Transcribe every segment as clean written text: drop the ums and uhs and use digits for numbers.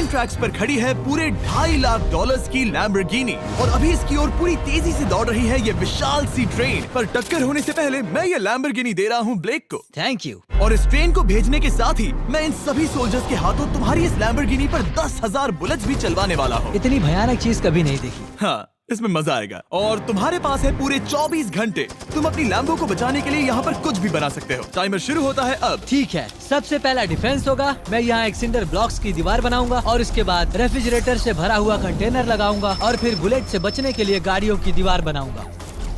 Grand tracks पर खड़ी है पूरे $2.5 लाख की लैम्बोर्गिनी और अभी इसकी ओर पूरी तेजी से दौड़ रही है ये विशाल सी ट्रेन। पर टक्कर होने से पहले मैं ये लैम्बोर्गिनी दे रहा हूँ ब्लेक को। Thank you. और इस ट्रेन को भेजने के साथ ही मैं इन सभी सोल्जर्स के हाथों तुम्हारी इस लैम्बोर्गिनी पर 10,000 बुलेट्स भी चलवाने वाला हूँ। इतनी भयानक चीज कभी नहीं देखी। हाँ, इसमें मजा आएगा। और तुम्हारे पास है पूरे 24 घंटे। तुम अपनी लैम्बो को बचाने के लिए यहाँ पर कुछ भी बना सकते हो। टाइमर शुरू होता है अब। ठीक है, सबसे पहला डिफेंस होगा। मैं यहाँ एक सिंडर ब्लॉक्स की दीवार बनाऊंगा और इसके बाद रेफ्रिजरेटर से भरा हुआ कंटेनर लगाऊंगा और फिर बुलेट से बचने के लिए गाड़ियों की दीवार बनाऊंगा।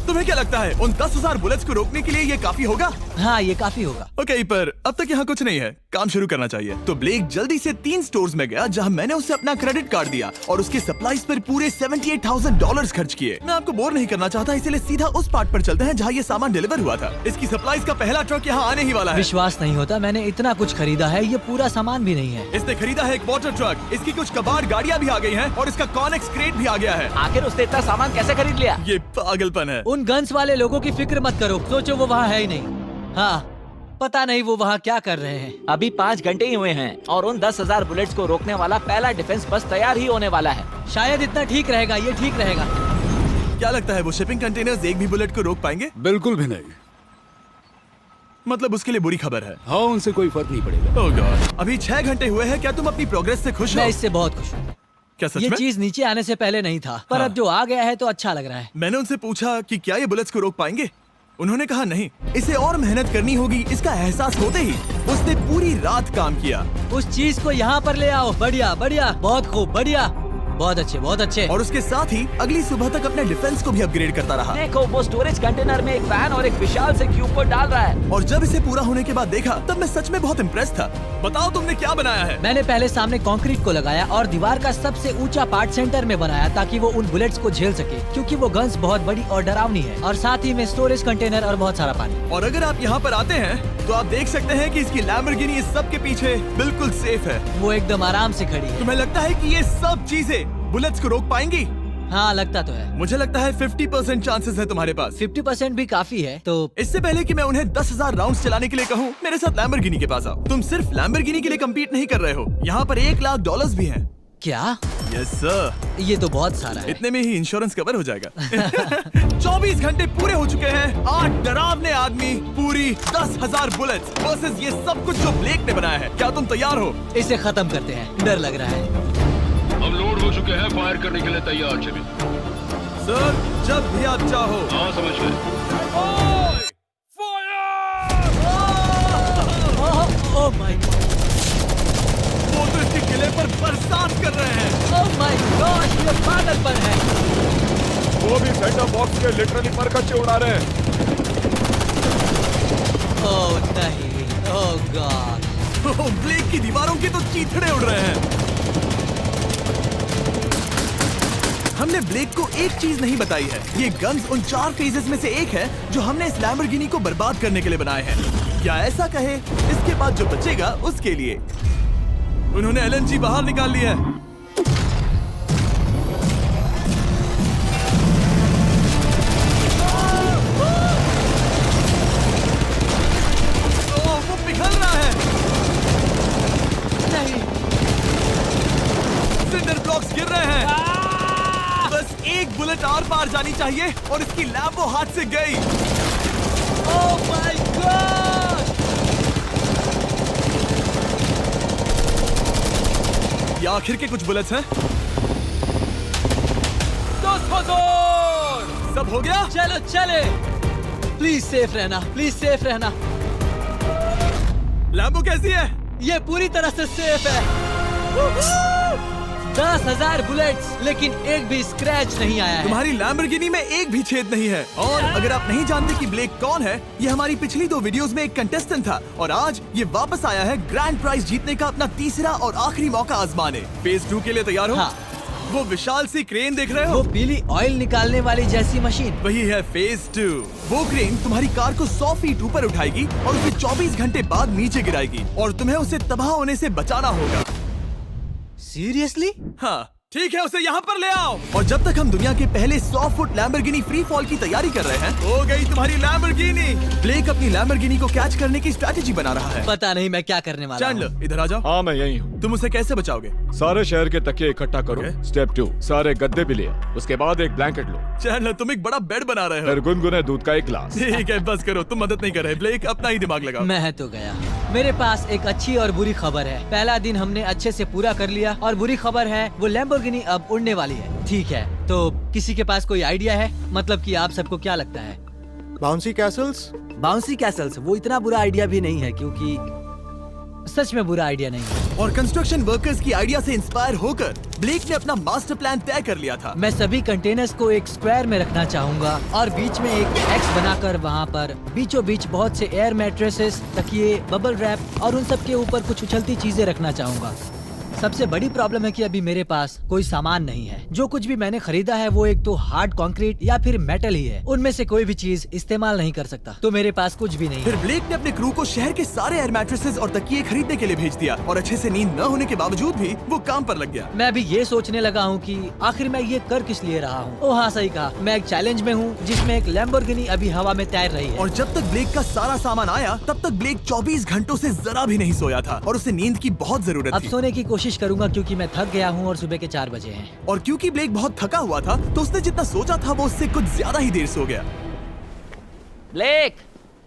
तुम्हें क्या लगता है उन 10,000 बुलेट्स को रोकने के लिए ये काफी होगा? हाँ, ये काफी होगा। ओके, पर अब तक यहाँ कुछ नहीं है, काम शुरू करना चाहिए। तो ब्लेक जल्दी से 3 स्टोर्स में गया जहाँ मैंने उसे अपना क्रेडिट कार्ड दिया और उसके सप्लाईज पर पूरे $78,000 खर्च किए। मैं आपको बोर नहीं करना चाहता, इसलिए सीधा उस पार्ट पर चलते हैं जहाँ ये सामान डिलीवर हुआ था। इसकी सप्लाईज का पहला ट्रक यहाँ आने ही वाला है। विश्वास नहीं होता, मैंने इतना कुछ खरीदा है, ये पूरा सामान भी नहीं है। इसने खरीदा है एक वाटर ट्रक, इसकी कुछ कबाड़ गाड़ियाँ भी आ गई है और इसका कॉनेक्स क्रेट भी आ गया है। आखिर उसने इतना सामान कैसे खरीद लिया? ये पागलपन है। उन गन्स वाले लोगों की फिक्र मत करो, सोचो वो वहाँ है ही नहीं। हाँ, पता नहीं वो वहाँ क्या कर रहे हैं। अभी 5 घंटे ही हुए हैं और उन 10,000 बुलेट्स को रोकने वाला पहला डिफेंस बस तैयार ही होने वाला है। शायद इतना ठीक रहेगा, ये ठीक रहेगा। क्या लगता है वो शिपिंग कंटेनर्स एक भी बुलेट को रोक पाएंगे? बिल्कुल भी नहीं। मतलब उसके लिए बुरी खबर है। हाँ, उनसे कोई फर्क नहीं पड़ेगा। ओह गॉड, अभी 6 घंटे हुए हैं। क्या तुम अपनी प्रोग्रेस से खुश हो? मैं इससे बहुत खुश हूँ। क्या सच ये में? चीज नीचे आने से पहले नहीं था, पर हाँ। अब जो आ गया है तो अच्छा लग रहा है। मैंने उनसे पूछा कि क्या ये बुलेट्स को रोक पाएंगे। उन्होंने कहा नहीं, इसे और मेहनत करनी होगी। इसका एहसास होते ही उसने पूरी रात काम किया। उस चीज को यहाँ पर ले आओ। बढ़िया बढ़िया, बहुत खूब, बढ़िया, बहुत अच्छे, बहुत अच्छे। और उसके साथ ही अगली सुबह तक अपने डिफेंस को भी अपग्रेड करता रहा। देखो, वो स्टोरेज कंटेनर में एक वैन और एक विशाल से क्यूब को डाल रहा है। और जब इसे पूरा होने के बाद देखा तब मैं सच में बहुत इम्प्रेस था। बताओ तुमने क्या बनाया है? मैंने पहले सामने कंक्रीट को लगाया और दीवार का सबसे ऊंचा पार्ट सेंटर में बनाया ताकि वो उन बुलेट्स को झेल सके, क्योंकि वो गन्स बहुत बड़ी और डरावनी है। और साथ ही में स्टोरेज कंटेनर और बहुत सारा पानी। और अगर आप यहाँ पर आते हैं तो आप देख सकते हैं कि इसकी लैम्बोर्गिनी इस सब के पीछे बिल्कुल सेफ है। वो एकदम आराम से खड़ी है। तुम्हें लगता है कि ये सब चीजें बुलेट्स को रोक पाएंगी? हाँ, लगता तो है। मुझे लगता है 50% चांसेस है तुम्हारे पास। 50% भी काफी है। तो इससे पहले कि मैं उन्हें 10,000 राउंड्स चलाने के लिए कहूँ, मेरे साथ लैम्बोर्गिनी के पास आओ। तुम सिर्फ लैम्बोर्गिनी के लिए कम्पीट नहीं कर रहे हो, यहाँ पर $1 लाख भी हैं। क्या? Yes sir. ये तो बहुत सारा है। इतने में ही इंश्योरेंस कवर हो जाएगा। 24 घंटे पूरे हो चुके हैं। 8 डरावने आदमी, पूरी 10,000 बुलेट्स वर्सेस ये सब कुछ जो ब्लेक ने बनाया है। क्या तुम तैयार हो? इसे खत्म करते हैं, डर लग रहा है। हम लोड हो चुके हैं, फायर करने के लिए तैयार। चलिए सर, जब भी आप चाहो। हाँ, समझ गए। ओह माय गॉड, वो तो इसके किले पर बरसात कर रहे हैं। ओह माय गॉड, ये पागलपन है। वो भी सेंटर बॉक्स के लिटरली पर कच्चे उड़ा रहे हैं। ओह नहीं, ओह गॉड। ओह, ब्लेक की दीवारों की तो चीथड़े उड़ रहे हैं। हमने ब्लेक को एक चीज नहीं बताई है, ये गन्स उन 4 फेजेस में से एक है जो हमने इस लैम्बोर्गिनी को बर्बाद करने के लिए बनाए हैं। या ऐसा कहे, इसके बाद जो बचेगा उसके लिए। उन्होंने LNG बाहर निकाल लिया है। ओह, वो पिघल रहा है। नहीं, सिंडर ब्लॉक्स गिर रहे हैं। बस एक बुलेट आर पार जानी चाहिए और इसकी लैम्बो हाथ से गई। Oh my God. ये आखिर के कुछ बुलेट्स हैं। सब हो गया? चलो चले। प्लीज सेफ रहना, प्लीज सेफ रहना। लैम्बो कैसी है? ये पूरी तरह से सेफ है। 10,000 बुलेट्स, लेकिन एक भी स्क्रैच नहीं आया है। तुम्हारी लैम्बोर्गिनी में एक भी छेद नहीं है। और अगर आप नहीं जानते कि ब्लेक कौन है, ये हमारी पिछली 2 वीडियोस में एक कंटेस्टेंट था और आज ये वापस आया है ग्रैंड प्राइज जीतने का अपना तीसरा और आखिरी मौका आजमाने। फेज 2 के लिए तैयार हो? हाँ। वो विशाल सी क्रेन देख रहे हो? वो पीली ऑयल निकालने वाली जैसी मशीन। वही है फेज 2। वो क्रेन तुम्हारी कार को 100 फीट ऊपर उठाएगी और उसे 24 घंटे बाद नीचे गिराएगी और तुम्हें उसे तबाह होने से बचाना होगा। सीरियसली? हाँ, ठीक है, उसे यहाँ पर ले आओ। और जब तक हम दुनिया के पहले 100 फुट लैम्बोर्गिनी फ्री फॉल की तैयारी कर रहे हैं, हो गई तुम्हारी लैम्बोर्गिनी। ब्लेक अपनी लैम्बोर्गिनी को कैच करने की स्ट्रैटेजी बना रहा है। पता नहीं मैं क्या करने वाला हूँ। चैंडलर, इधर आ जाओ। हाँ, मैं यही हूँ। तुम उसे कैसे बचाओगे? सारे शहर के तकिए इकट्ठा करो। Okay. स्टेप 2, सारे गद्दे भी ले आओ। उसके बाद एक ब्लैंकेट लो। चैंडलर, तुम एक बड़ा बेड बना रहे हो। फिर गुनगुने दूध का एक गिलास। ठीक है, बस करो, तुम मदद नहीं कर रहे। ब्लेक, अपना ही दिमाग लगाओ। मैं तो गया। मेरे पास एक अच्छी और बुरी खबर है। पहला दिन हमने अच्छे से पूरा कर लिया और बुरी खबर है वो लैम्बोर्गिनी अब उड़ने वाली है। ठीक है, तो किसी के पास कोई आइडिया है? मतलब कि आप सबको क्या लगता है? Bouncy Castle's? बाउंसी कैसल्स वो इतना बुरा आइडिया भी नहीं है, क्योंकि सच में बुरा आइडिया नहीं है। और कंस्ट्रक्शन वर्कर्स की आइडिया से इंस्पायर होकर ब्लेक ने अपना मास्टर प्लान तय कर लिया था। मैं सभी कंटेनर्स को एक स्क्वायर में रखना चाहूंगा और बीच में एक एक्स बनाकर वहाँ पर बीचों बीच बहुत से एयर मैट्रेसेस, तकिए, बबल रैप और उन सब के ऊपर कुछ उछलती चीजें रखना चाहूंगा। सबसे बड़ी प्रॉब्लम है कि अभी मेरे पास कोई सामान नहीं है। जो कुछ भी मैंने खरीदा है वो एक तो हार्ड कंक्रीट या फिर मेटल ही है। उनमें से कोई भी चीज इस्तेमाल नहीं कर सकता, तो मेरे पास कुछ भी नहीं फिर है। ब्लेक ने अपने क्रू को शहर के सारे एयर मैट्रेसेस और तकिए खरीदने के लिए भेज दिया और अच्छे से नींद न होने के बावजूद भी वो काम पर लग गया। मैं अभी ये सोचने लगा हूँ कि आखिर मैं ये कर किस लिए रहा हूँ। ओह हाँ, सही कहा। मैं एक चैलेंज में हूँ जिसमें एक लैम्बोर्गिनी अभी हवा में तैर रही है। और जब तक ब्लेक का सारा सामान आया तब तक ब्लेक 24 घंटों से जरा भी नहीं सोया था और उसे नींद की बहुत जरूरत अब थी। सोने की कोशिश करूंगा क्योंकि मैं थक गया हूँ और सुबह के 4 बजे हैं। और क्योंकि ब्लेक बहुत थका हुआ था तो उसने जितना सोचा था वो उससे कुछ ज्यादा ही देर सो गया। ब्लेक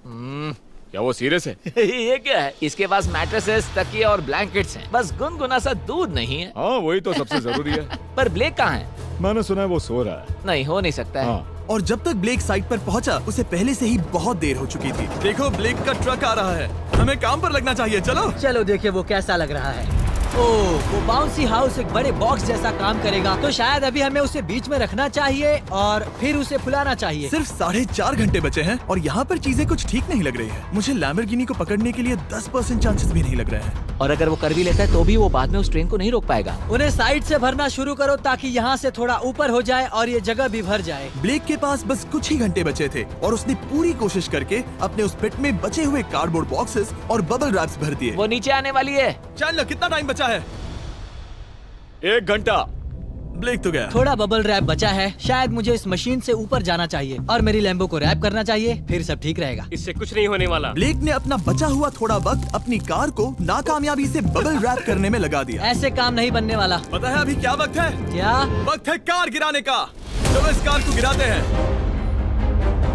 क्या वो सीरियस है? ये क्या है? इसके पास मैट्रेसेस, तकिए और ब्लैंकेट्स हैं। बस गुनगुना सा दूध नहीं है। हाँ, वही तो सबसे जरूरी है। पर ब्लेक कहाँ है? मैंने सुना है वो सो रहा है। नहीं, हो नहीं सकता है। हाँ, और जब तक ब्लेक साइट पर पहुंचा उसे पहले से ही बहुत देर हो चुकी थी। देखो, ब्लेक का ट्रक आ रहा है, हमें काम पर लगना चाहिए। चलो चलो देखिए वो कैसा लग रहा है। ओह, वो बाउंसी हाउस एक बड़े बॉक्स जैसा काम करेगा, तो शायद अभी हमें उसे बीच में रखना चाहिए और फिर उसे फुलाना चाहिए। सिर्फ 4.5 घंटे बचे हैं और यहाँ पर चीजें कुछ ठीक नहीं लग रही है। मुझे लैम्बोर्गिनी को पकड़ने के लिए 10% चांसेस भी नहीं लग रहे हैं। और अगर वो कर भी लेता है तो भी वो बाद में उस ट्रेन को नहीं रोक पाएगा। उन्हें साइड से भरना शुरू करो ताकि यहाँ से थोड़ा ऊपर हो जाए और ये जगह भी भर जाए। ब्लेक के पास बस कुछ ही घंटे बचे थे और उसने पूरी कोशिश करके अपने उस पिट में बचे हुए कार्डबोर्ड बॉक्सेस और बबल रैप्स भर दिए। वो नीचे आने वाली है। चैंडलर, कितना टाइम बचा है? 1 घंटा। ब्लेक तो गया। थोड़ा बबल रैप बचा है। शायद मुझे इस मशीन से ऊपर जाना चाहिए और मेरी लैम्बो को रैप करना चाहिए, फिर सब ठीक रहेगा। इससे कुछ नहीं होने वाला। ब्लेक ने अपना बचा हुआ थोड़ा वक्त अपनी कार को नाकामयाबी से बबल रैप करने में लगा दिया। ऐसे काम नहीं बनने वाला। पता है अभी क्या वक्त है? क्या? वक्त है कार गिराने का। चलो इस कार को गिराते हैं।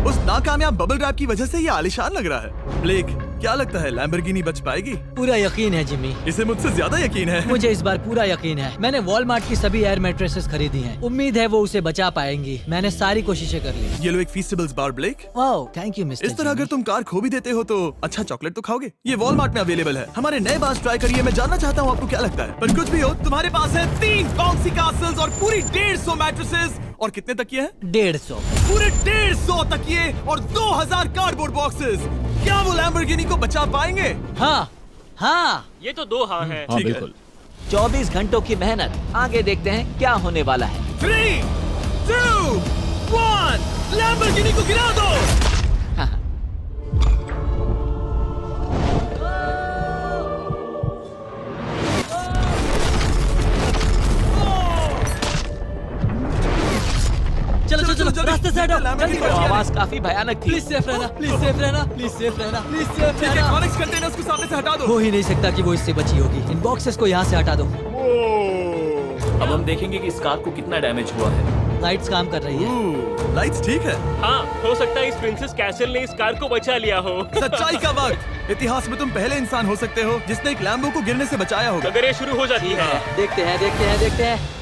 उस नाकामयाब बबल रैप की वजह से ये आलिशान लग रहा है। ब्लेक, क्या लगता है लैम्बोर्गिनी बच पाएगी? पूरा यकीन है जिमी। इसे मुझसे ज्यादा यकीन है। मुझे इस बार पूरा यकीन है। मैंने वॉलमार्ट की सभी एयर मैट्रेसेस खरीदी हैं। उम्मीद है वो उसे बचा पाएंगी। मैंने सारी कोशिशें कर ली। ये लो एक Feastables bar Blake. Wow, thank you mister. इस तरह अगर तुम कार खो भी देते हो तो अच्छा चॉकलेट तो खाओगे। ये वॉलमार्ट में अवेलेबल है। हमारे नए बार्स ट्राई करिए। मैं जानना चाहता हूँ आपको क्या लगता है। पर कुछ भी हो, तुम्हारे पास है 3 बाउंसी कासल्स और पूरी 150 मैट्रेसेस और कितने तकिए हैं? 150। पूरे 150 तकिए और 2000 कार्डबोर्ड बॉक्सेस। क्या वो लैम्बोर्गिनी को बचा पाएंगे? हाँ हाँ। ये तो 2 हाँ है। हाँ, ठीक है। बिल्कुल। 24 घंटों की मेहनत। आगे देखते हैं क्या होने वाला है। 3, 2, 1, लैम्बोर्गिनी को गिरा दो। चलो चलो चलो, जल्दी। रास्ते से हटो, जल्दी वो वो करो। आवाज काफी भयानक थी। प्लीज सेफ रहना, प्लीज सेफ रहना, प्लीज सेफ रहना, प्लीज सेफ ठीक है, रहना। कॉनिक्स कंटेनर्स को सामने से हटा दो। हो ही नहीं सकता कि वो इससे बची होगी। इन बॉक्सेस को यहाँ से हटा दो। अब हम देखेंगे कि इस कार को कितना डैमेज हुआ है। लाइट्स काम कर रही है। लाइट्स ठीक है। हाँ, हो सकता है इस प्रिंसेस कैसल ने इस कार को बचा लिया हो। सच्चाई का वक्त। इतिहास में तुम पहले इंसान हो सकते हो जिसने एक लैम्बो को गिरने से बचाया होगा। अगर ये शुरू हो जाती है। देखते हैं देखते हैं देखते हैं।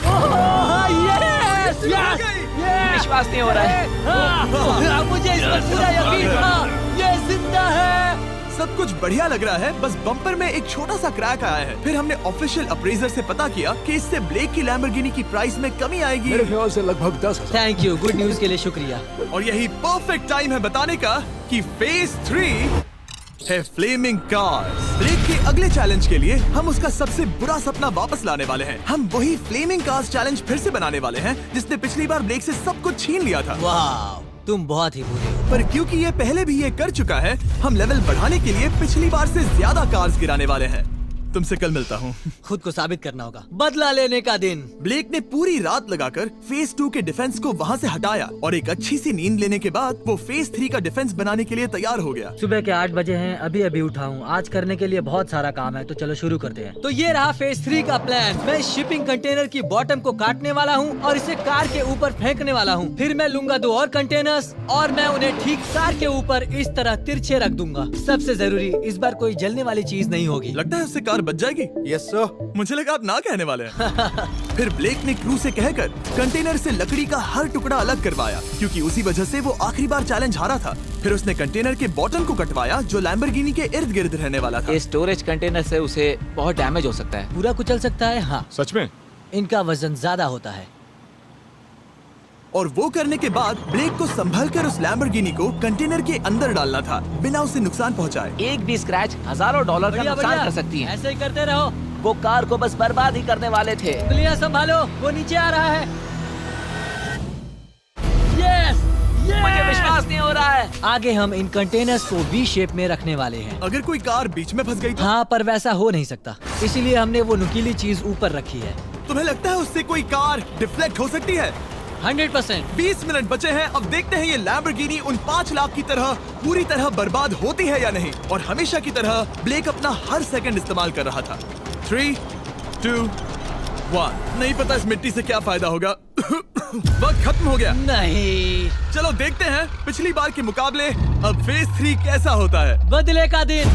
ओह, यस, यस, यस। विश्वास नहीं हो रहा है। हाँ, मुझे इस पर पूरा यकीन था। ये जिंदा है। सब कुछ बढ़िया लग रहा है, बस बम्पर में एक छोटा सा क्रैक आया है। फिर हमने ऑफिशियल अप्रेजर से पता किया कि इससे ब्लेक की लैम्बोर्गिनी की प्राइस में कमी आएगी। मेरे ख्याल से लगभग 10,000। थैंक यू, गुड न्यूज के लिए शुक्रिया। और यही परफेक्ट टाइम है बताने का कि फेज 3 है फ्लेमिंग कार्स। ब्लेक के अगले चैलेंज के लिए हम उसका सबसे बुरा सपना वापस लाने वाले हैं। हम वही फ्लेमिंग कार्स चैलेंज फिर से बनाने वाले हैं जिसने पिछली बार ब्लेक से सब कुछ छीन लिया था। वाह, तुम बहुत ही बुरे हो। पर क्योंकि ये पहले भी ये कर चुका है, हम लेवल बढ़ाने के लिए पिछली बार से ज्यादा कार्स गिराने वाले हैं। तुमसे कल मिलता हूँ। खुद को साबित करना होगा। बदला लेने का दिन। ब्लेक ने पूरी रात लगाकर फेज 2 के डिफेंस को वहाँ से हटाया और एक अच्छी सी नींद लेने के बाद वो फेज 3 का डिफेंस बनाने के लिए तैयार हो गया। सुबह के 8 बजे हैं, अभी अभी उठा हूँ। आज करने के लिए बहुत सारा काम है, तो चलो शुरू करते हैं। तो ये रहा फेज 3 का प्लान। मैं इस शिपिंग कंटेनर की बॉटम को काटने वाला हूँ और इसे कार के ऊपर फेंकने वाला हूँ। फिर मैं लूंगा 2 और कंटेनर्स और मैं उन्हें ठीक कार के ऊपर इस तरह तिरछे रख दूंगा। सबसे जरूरी, इस बार कोई जलने वाली चीज नहीं होगी। लगता है उससे कार बच जाएगी। Yes sir. मुझे लगा आप ना कहने वाले हैं। फिर ब्लेक ने क्रू से कहकर कंटेनर से लकड़ी का हर टुकड़ा अलग करवाया, क्योंकि उसी वजह से वो आखिरी बार चैलेंज हारा था। फिर उसने कंटेनर के बॉटम को कटवाया जो लैम्बोर्गिनी के इर्द गिर्द रहने वाला था। इस स्टोरेज कंटेनर से उसे बहुत डैमेज हो सकता है। पूरा कुचल सकता है। हाँ, सच में? इनका वजन ज्यादा होता है। और वो करने के बाद ब्लेक को संभलकर उस लैम्बोर्गिनी को कंटेनर के अंदर डालना था बिना उसे नुकसान पहुंचाए। एक भी स्क्रैच हजारों डॉलर का बढ़िया, नुकसान बढ़िया। कर सकती है। ऐसे ही करते रहो। वो कार को बस बर्बाद ही करने वाले थे। उंगलियां संभालो, वो नीचे आ रहा है। यस, मुझे विश्वास नहीं हो रहा है। आगे हम इन कंटेनर्स को वी शेप में रखने वाले हैं। अगर कोई कार बीच में फंस गई तो? हाँ, पर वैसा हो नहीं सकता, इसीलिए हमने वो नुकीली चीज ऊपर रखी है। तुम्हें लगता है उससे कोई कार डिफ्लेक्ट हो सकती है? 100%। 20 मिनट बचे हैं। अब देखते हैं ये लैम्बोर्गिनी उन 5 लाख की तरह पूरी तरह बर्बाद होती है या नहीं। और हमेशा की तरह ब्लेक अपना हर सेकंड इस्तेमाल कर रहा था। 3, 2, 1। नहीं पता इस मिट्टी से क्या फायदा होगा। वक्त खत्म हो गया। नहीं, चलो देखते हैं पिछली बार के मुकाबले अब फेज 3 कैसा होता है। बदले का दिन।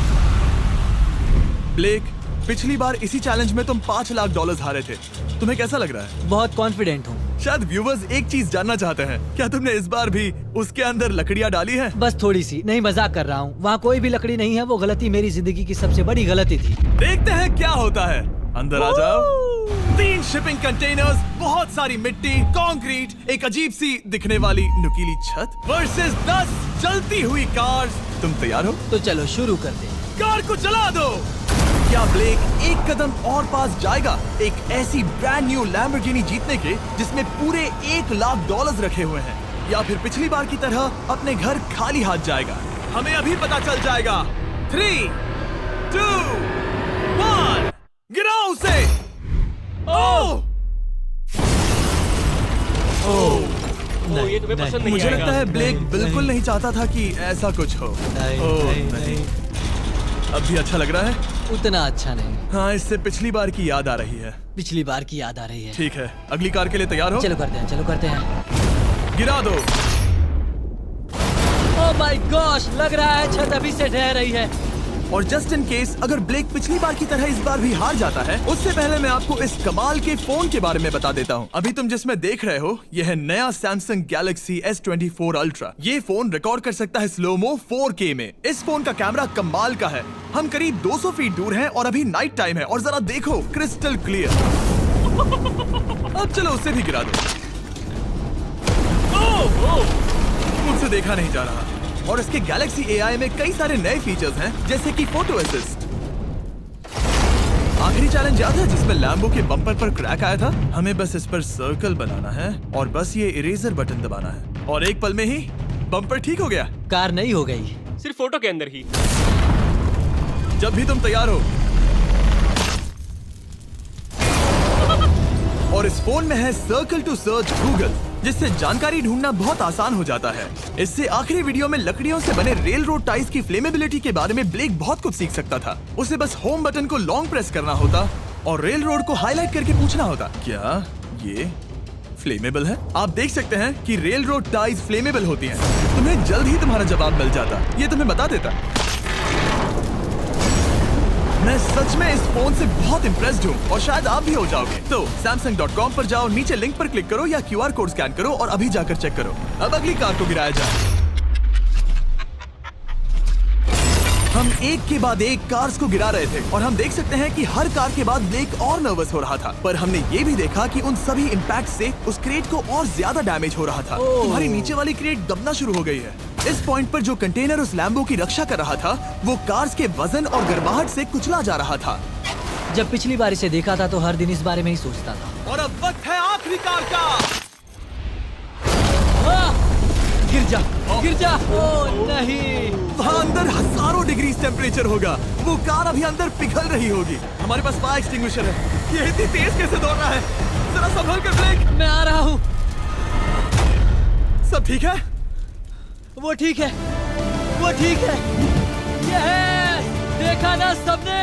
ब्लेक, पिछली बार इसी चैलेंज में तुम $5 लाख हारे थे। तुम्हें कैसा लग रहा है? बहुत कॉन्फिडेंट हूँ। शायद व्यूवर्स एक चीज जानना चाहते हैं, क्या तुमने इस बार भी उसके अंदर लकड़ियाँ डाली हैं? बस थोड़ी सी, नहीं मजाक कर रहा हूँ। वहाँ कोई भी लकड़ी नहीं है। वो गलती मेरी जिंदगी की सबसे बड़ी गलती थी। देखते हैं क्या होता है। अंदर आ जाओ। 3 शिपिंग कंटेनर्स, बहुत सारी मिट्टी, कंक्रीट, एक अजीब सी दिखने वाली नुकीली छत वर्सेस 10 चलती हुई कार्स। तुम तैयार हो? तो चलो शुरू करते हैं। कार को चला दो। क्या ब्लेक एक कदम और पास जाएगा एक ऐसी ब्रांड न्यू लैम्बोर्गिनी जीतने के जिसमें पूरे $1 लाख रखे हुए हैं, या फिर पिछली बार की तरह अपने घर खाली हाथ जाएगा? हमें अभी पता चल जाएगा। 3, 2, 1, गिराओ उसे। ओह! ओ, ये तुम्हें पसंद नहीं मुझे आएगा। लगता है ब्लेक बिल्कुल नहीं चाहता था कि ऐसा कुछ हो। ओह, नहीं। अब भी अच्छा लग रहा है? उतना अच्छा नहीं। हाँ, इससे पिछली बार की याद आ रही है। पिछली बार की याद आ रही है। ठीक है, अगली कार के लिए तैयार हो? चलो करते हैं, चलो करते हैं। गिरा दो। ओह माय गॉश, लग रहा है छत अभी से ढह रही है। और जस्ट इन केस अगर ब्लेक पिछली बार की तरह इस बार भी हार जाता है, उससे पहले मैं आपको इस कमाल के फोन के बारे में बता देता हूँ। अभी तुम जिसमें देख रहे हो, यह है नया सैमसंग गैलेक्सी S24 अल्ट्रा। ये फोन रिकॉर्ड कर सकता है स्लोमो 4K में। इस फोन का कैमरा कमाल का है। हम करीब 200 फीट दूर हैं और अभी नाइट टाइम है और जरा देखो, क्रिस्टल क्लियर। अब चलो उसे भी गिरा दो। मुझसे देखा नहीं जा रहा। और इसके गैलेक्सी AI में कई सारे नए फीचर्स हैं, जैसे कि फोटो असिस्ट। आखिरी चैलेंज याद है जिसमें लैम्बो के बम्पर पर क्रैक आया था? हमें बस इस पर सर्कल बनाना है और बस ये इरेजर बटन दबाना है और एक पल में ही बम्पर ठीक हो गया। कार नहीं हो गई। सिर्फ फोटो के अंदर ही। जब भी तुम तैयार हो। और इस फोन में है सर्कल टू सर्च गूगल, जिससे जानकारी ढूंढना बहुत आसान हो जाता है। इससे आखिरी वीडियो में लकड़ियों से बने रेल रोड टाइज की फ्लेमेबिलिटी के बारे में ब्लेक बहुत कुछ सीख सकता था। उसे बस होम बटन को लॉन्ग प्रेस करना होता और रेल रोड को हाईलाइट करके पूछना होता, क्या ये फ्लेमेबल है? आप देख सकते हैं कि रेल रोड टाइज फ्लेमेबल होती हैं। तुम्हें जल्द ही तुम्हारा जवाब मिल जाता। ये तुम्हें बता देता। मैं सच में इस फोन से बहुत इम्प्रेस्ड हूँ और शायद आप भी हो जाओगे। तो Samsung.com पर जाओ, नीचे लिंक पर क्लिक करो या QR कोड स्कैन करो और अभी जाकर चेक करो। अब अगली कार को गिराया जाए। हम एक के बाद एक कार्स को गिरा रहे थे और हम देख सकते हैं कि हर कार के बाद ब्लेक और नर्वस हो रहा था, पर हमने ये भी देखा कि उन सभी इम्पैक्ट से उस क्रेट को और ज्यादा डैमेज हो रहा था। तुम्हारी नीचे वाली क्रेट दबना शुरू हो गई है। इस पॉइंट पर जो कंटेनर उस लैम्बो की रक्षा कर रहा था, वो कार्स के वजन और गर्माहट से कुचला जा रहा था। जब पिछली बार इसे देखा था तो हर दिन इस बारे में ही सोचता था। और अब वक्त है आखिरी कार का। गिर जा। गिर जा। ओ नहीं। वहाँ अंदर हजारों डिग्री टेम्परेचर होगा। वो कार अभी अंदर पिघल रही होगी। हमारे पास फायर एक्सटिंग्विशर है। ये इतनी तेज कैसे दौड़ रहा है? जरा संभल कर ब्लेक। मैं आ रहा हूँ। सब ठीक है? वो ठीक है, वो ठीक है। ये है, देखा ना सबने।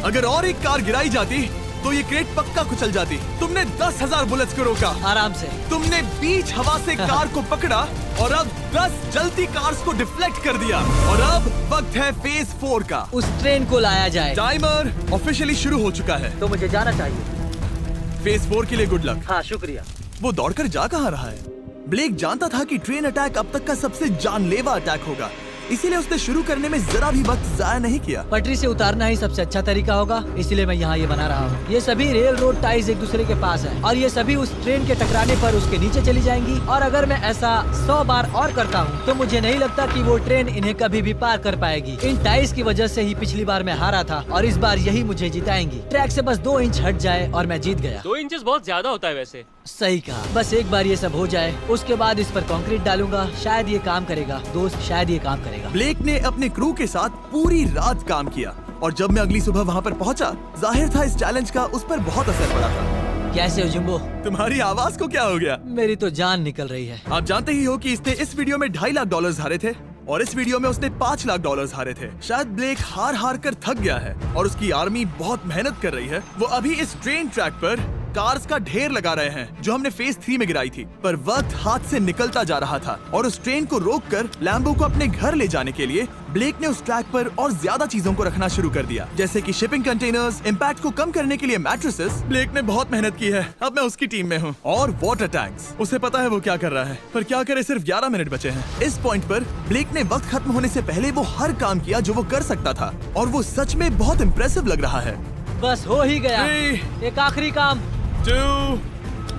अगर और एक कार गिराई जाती तो ये क्रेट पक्का कुचल जाती। तुमने 10,000 बुलेट्स को रोका। आराम से। तुमने बीच हवा से कार को पकड़ा और अब 10 जलती कार्स को डिफ्लेक्ट कर दिया। और अब वक्त है फेज 4 का। उस ट्रेन को लाया जाए। टाइमर ऑफिशियली शुरू हो चुका है। तो मुझे जाना चाहिए। फेज 4 के लिए गुड लक। हाँ शुक्रिया। वो दौड़कर जा कहाँ रहा है? ब्लेक जानता था कि ट्रेन अटैक अब तक का सबसे जानलेवा अटैक होगा, इसीलिए उसने शुरू करने में जरा भी वक्त जाया नहीं किया। पटरी से उतारना ही सबसे अच्छा तरीका होगा, इसलिए मैं यहाँ ये बना रहा हूँ। ये सभी रेल रोड टाइज एक दूसरे के पास है और ये सभी उस ट्रेन के टकराने पर उसके नीचे चली जाएंगी। और अगर मैं ऐसा 100 बार और करता हूँ तो मुझे नहीं लगता कि वो ट्रेन इन्हें कभी भी पार कर पाएगी। इन टाइज की वजह से ही पिछली बार मैं हारा था और इस बार यही मुझे जिताएंगी। ट्रैक से बस 2 इंच हट जाए और मैं जीत गया। 2 इंचेस बहुत ज्यादा होता है वैसे। सही कहा। बस एक बार ये सब हो जाए, उसके बाद इस पर कंक्रीट डालूंगा। शायद ये काम करेगा दोस्त, शायद ये काम करेगा। ब्लेक ने अपने क्रू के साथ पूरी रात काम किया और जब मैं अगली सुबह वहाँ पर पहुँचा, जाहिर था इस चैलेंज का उस पर बहुत असर पड़ा था। कैसे हो जुम्बो? तुम्हारी आवाज को क्या हो गया? मेरी तो जान निकल रही है। आप जानते ही हो कि इसने इस वीडियो में $2.5 लाख हारे थे और इस वीडियो में उसने $5 लाख हारे थे। शायद ब्लेक हार हार कर थक गया है और उसकी आर्मी बहुत मेहनत कर रही है। वो अभी इस ट्रेन ट्रैक पर कार्स का ढेर लगा रहे हैं जो हमने फेज 3 में गिराई थी, पर वक्त हाथ से निकलता जा रहा था और उस ट्रेन को रोककर लैम्बो को अपने घर ले जाने के लिए ब्लेक ने उस ट्रैक पर और ज्यादा चीजों को रखना शुरू कर दिया, जैसे कि शिपिंग कंटेनर्स, इम्पैक्ट को कम करने के लिए मैट्रेसेस। ब्लेक ने बहुत मेहनत की है, अब मैं उसकी टीम में हूँ। और वाटर टैंक्स, उसे पता है वो क्या कर रहा है, पर क्या करे, सिर्फ 11 मिनट बचे हैं। इस पॉइंट पर ब्लेक ने वक्त खत्म होने से पहले वो हर काम किया जो वो कर सकता था और वो सच में बहुत इम्प्रेसिव लग रहा है। बस हो ही गया। 3, एक आखिरी काम। 2,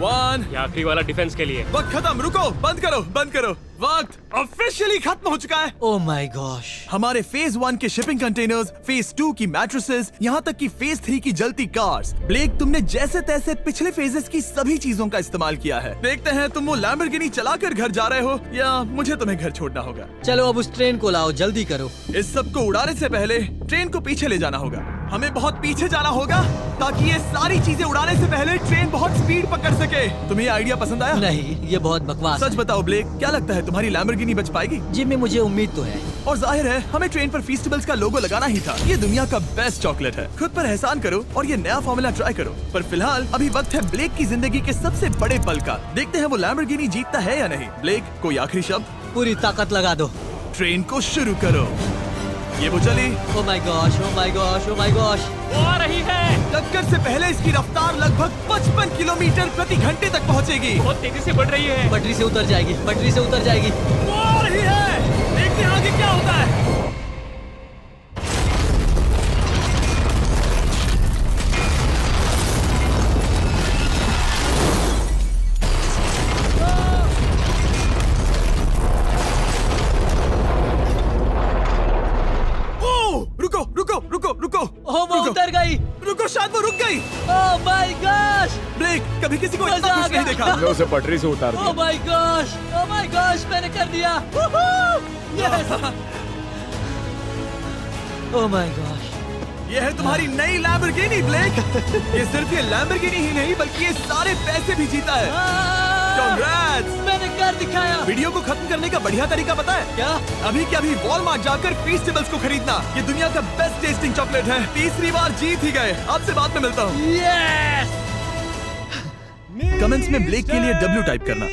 1। ये आखिरी वाला डिफेंस के लिए। वक्त खत्म, रुको, बंद करो, बंद करो। वक्त ऑफिशियली खत्म हो चुका है। Oh my gosh. हमारे फेज 1 के शिपिंग कंटेनर्स, फेज 2 की मैट्रेसेस, यहाँ तक कि फेज 3 की जलती कार्स। ब्लेक, तुमने जैसे तैसे पिछले फेजेस की सभी चीजों का इस्तेमाल किया है। देखते हैं तुम वो लैम्बोर्गिनी चलाकर घर जा रहे हो या मुझे तुम्हें घर छोड़ना होगा। चलो अब उस ट्रेन को लाओ, जल्दी करो। इस सब को उड़ाने से पहले ट्रेन को पीछे ले जाना होगा। हमें बहुत पीछे जाना होगा ताकि ये सारी चीजें उड़ाने से पहले ट्रेन बहुत स्पीड पकड़ सके। तुम्हें ये आइडिया पसंद आया? नहीं, ये बहुत बकवास सच बताओ ब्लेक, क्या लगता है तुम्हारी लैम्बोर्गिनी बच पाएगी? जिम्मी, मुझे उम्मीद तो है। और जाहिर है हमें ट्रेन पर फेस्टिवल्स का लोगो लगाना ही था। ये दुनिया का बेस्ट चॉकलेट है। खुद पर एहसान करो और ये नया फॉर्मूला ट्राई करो। पर फिलहाल अभी वक्त है ब्लेक की जिंदगी के सबसे बड़े पल का। देखते हैं वो लैम्बोर्गिनी जीतता है या नहीं। ब्लेक, कोई आखिरी शब्द? पूरी ताकत लगा दो। ट्रेन को शुरू करो। ये वो चली। Oh my gosh, oh my gosh, oh my gosh. वो आ रही है। टक्कर से पहले इसकी रफ्तार लगभग 55 किलोमीटर प्रति घंटे तक पहुंचेगी। बहुत तेजी से बढ़ रही है। पटरी से उतर जाएगी, पटरी से उतर जाएगी। वो आ रही है। देखते हैं आगे क्या होता है। रुको रुको रुको रुको। ओह, वो रुको, उतर गई। रुको, शायद वो रुक गई। Oh my gosh. ब्लेक, कभी किसी को मजा इतना आ खुश नहीं गया। देखा। हमने उसे पटरी से उतार ओह दिया। My gosh, oh my gosh, मैंने कर दिया। यस। Oh my gosh. ये है तुम्हारी नई लैम्बोर्गिनी ब्लेक। ये सिर्फ ये लैम्बोर्गिनी ही नहीं बल्कि ये सारे पैसे भी जीता है। Congrats! मैंने कर दिखाया। वीडियो को खत्म करने का बढ़िया तरीका पता है क्या? अभी के अभी वॉलमार्ट जाकर फेस्टिवल्स को खरीदना। ये दुनिया का बेस्ट टेस्टिंग चॉकलेट है। तीसरी बार जीत ही गए। आपसे बाद में मिलता हूँ। यस। कमेंट्स में ब्लेक के लिए W टाइप करना।